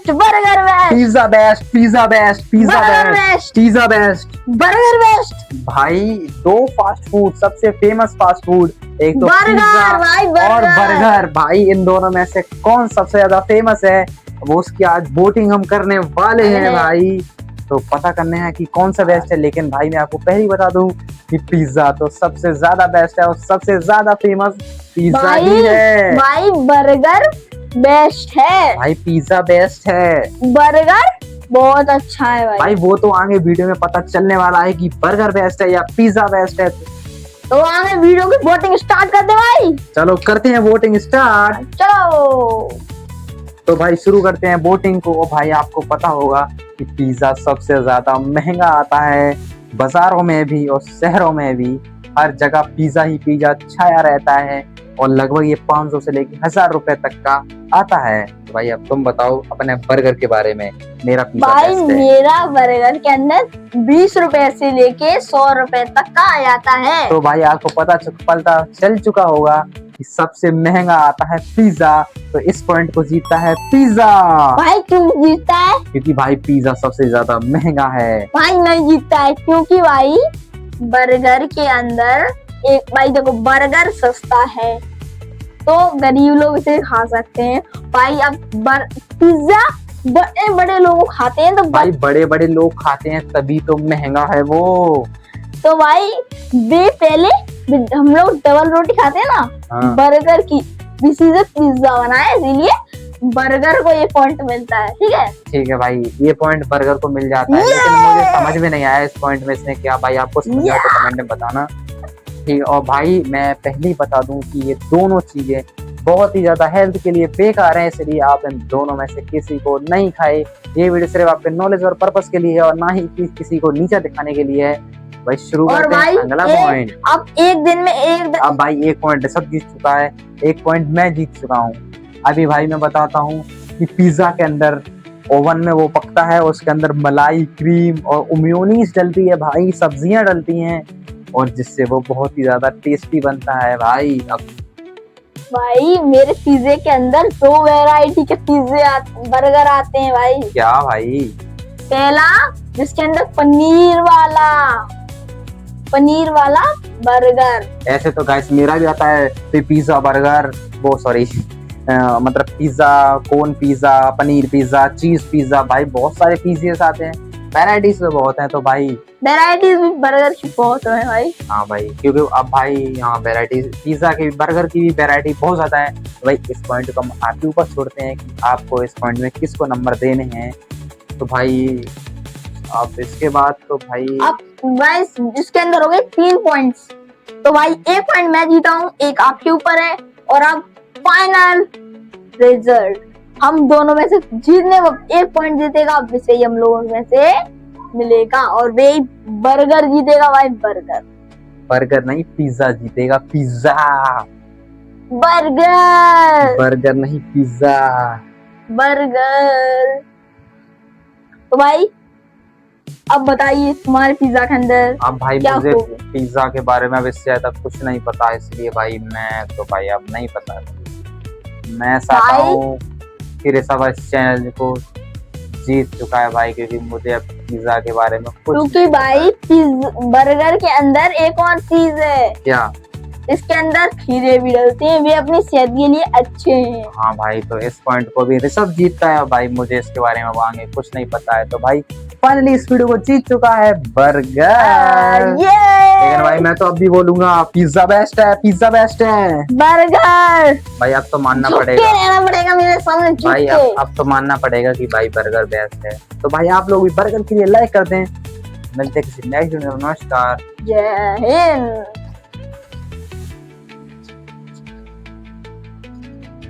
Best, burger best, pizza best, pizza best, pizza burger best, best, pizza best. Burger best. भाई दो fast food, सबसे famous fast food, एक तो burger pizza भाई, और burger. Burger. भाई इन दोनों में से कौन सबसे ज्यादा फेमस है, वो उसकी आज वोटिंग हम करने वाले हैं भाई। तो पता करने हैं कि कौन सा बेस्ट है। लेकिन भाई मैं आपको पहले ही बता दूं कि पिज्जा तो सबसे ज्यादा बेस्ट है और सबसे ज्यादा फेमस पिज्जा ही है। भाई बर्गर बेस्ट है, भाई पिज्जा बेस्ट है, बर्गर बहुत अच्छा है भाई। भाई वो तो आगे वीडियो में पता चलने वाला है कि बर्गर बेस्ट है या पिज्जा बेस्ट है। तो आगे वीडियो की वोटिंग स्टार्ट कर दे भाई। चलो करते हैं वोटिंग स्टार्ट। चलो तो भाई शुरू करते हैं वोटिंग को। भाई आपको पता होगा कि पिज्जा सबसे ज्यादा महंगा आता है, बाजारों में भी और शहरों में भी हर जगह पिज्जा ही पिज्जा छाया रहता है और लगभग ये 500 से लेके 1000 रुपए तक का आता है। तो भाई अब तुम बताओ अपने बर्गर के बारे में। मेरा पिज्जा भाई बेस्ट है। मेरा बर्गर के अंदर 20 रुपए से लेके 100 रुपए तक का आ जाता है। तो भाई आपको पता चल चुका होगा कि सबसे महंगा आता है पिज्जा। तो इस पॉइंट को जीतता है पिज्जा। भाई क्यों जीतता है? क्योंकि भाई पिज्जा सबसे ज्यादा महंगा है। भाई नहीं जीतता है क्योंकि भाई बर्गर के अंदर एक, भाई देखो बर्गर सस्ता है तो गरीब लोग इसे खा सकते हैं। भाई अब पिज्जा बड़े बड़े लोग खाते हैं तो भाई बड़े बड़े लोग खाते हैं तभी तो महंगा है वो। तो भाई वे पहले हम लोग डबल रोटी खाते हैं ना, हाँ। बर्गर की इसी से पिज्जा बनाया, इसीलिए बर्गर को ये पॉइंट मिलता है। ठीक है भाई ये पॉइंट बर्गर को मिल जाता है। लेकिन मुझे समझ में नहीं आया इस पॉइंट में इसने क्या। भाई आपको समझ आया तो कमेंट में बताना। ठीक है। और भाई मैं पहले ही बता दूं कि ये दोनों चीजें बहुत ही ज्यादा हेल्थ के लिए बेकार है, इसलिए आप इन दोनों में से किसी को नहीं खाए। ये वीडियो सिर्फ आपके नॉलेज और पर्पस के लिए है और ना ही किसी को नीचा दिखाने के लिए है। भाई शुरू करते हैं अगला पॉइंट। अब एक दिन में अब भाई एक पॉइंट सब जीत चुका है, एक पॉइंट मैं जीत चुका हूँ। अभी भाई मैं बताता हूँ कि पिज्जा के अंदर ओवन में वो पकता है, उसके अंदर मलाई, क्रीम और मेयोनीज डलती है भाई, सब्जियां डलती हैं और जिससे वो बहुत ही ज्यादा टेस्टी बनता है भाई। अब भाई मेरे पिज्जे के अंदर 2 वैरायटी के बर्गर आते हैं भाई। क्या भाई? पहला जिसके अंदर पनीर वाला बर्गर। ऐसे तो गाइस मेरा भी आता है पिज्जा बर्गर, वो सॉरी मतलब pizza, cone pizza, paneer pizza, cheese pizza. भाई बहुत सारे पिज्जे आते हैं, वैराइटीज में बहुत हैं। तो भाई वैराइटीज भी बर्गर की बहुत है भाई। हाँ भाई, क्योंकि अब भाई यहाँ वैराइटीज पिज्जा की, बर्गर की भी वैरायटी बहुत ज्यादा है। तो भाई इस पॉइंट को हम आपके ऊपर छोड़ते हैं कि आपको इस पॉइंट में किसको नंबर देने हैं। तो भाई अब इसके बाद तो भाई अब भाई इसके अंदर हो गए 3 पॉइंट्स। तो भाई एक पॉइंट मैं जीता हूँ, एक आपके ऊपर है। और अब फाइनल रिजल्ट हम दोनों में से जीतने एक पॉइंट जीतेगा, जिसे हम लोगों में से मिलेगा और वे बर्गर जीतेगा। भाई बर्गर नहीं पिज्जा जीतेगा। पिज्जा, बर्गर नहीं पिज्जा। बर्गर। तो भाई अब बताइए तुम्हारे पिज्जा के अंदर अब भाई क्या मुझे होगा? पिज्जा के बारे में अब इससे ज्यादा कुछ नहीं पता, इसलिए भाई मैं तो भाई अब नहीं पता। मैं चाहता हूँ फिर सब इस चैनल को जीत चुका है भाई, क्योंकि मुझे अब पिज्जा के बारे में कुछ क्योंकि भाई बर्गर के अंदर एक और चीज है। क्या? इसके अंदर खीरे भी डलते हैं, वे अपनी सेहत के लिए अच्छे हैं। हाँ भाई, तो इस पॉइंट को भी ऋषभ जीतता है भाई, मुझे इसके बारे में आगे कुछ नहीं पता है। तो भाई फाइनली इस वीडियो को जीत चुका है बर्गर। लेकिन भाई मैं तो अब भी बोलूंगा पिज्जा बेस्ट है, पिज्जा बेस्ट है। बर्गर भाई अब तो मानना पड़ेगा मेरे सामने भाई, अब तो मानना पड़ेगा कि भाई बर्गर बेस्ट है। तो भाई आप लोग भी बर्गर के लिए लाइक कर दें। मिलते हैं किसी नेक्स्ट वीडियो में। नमस्कार, जय हिंद।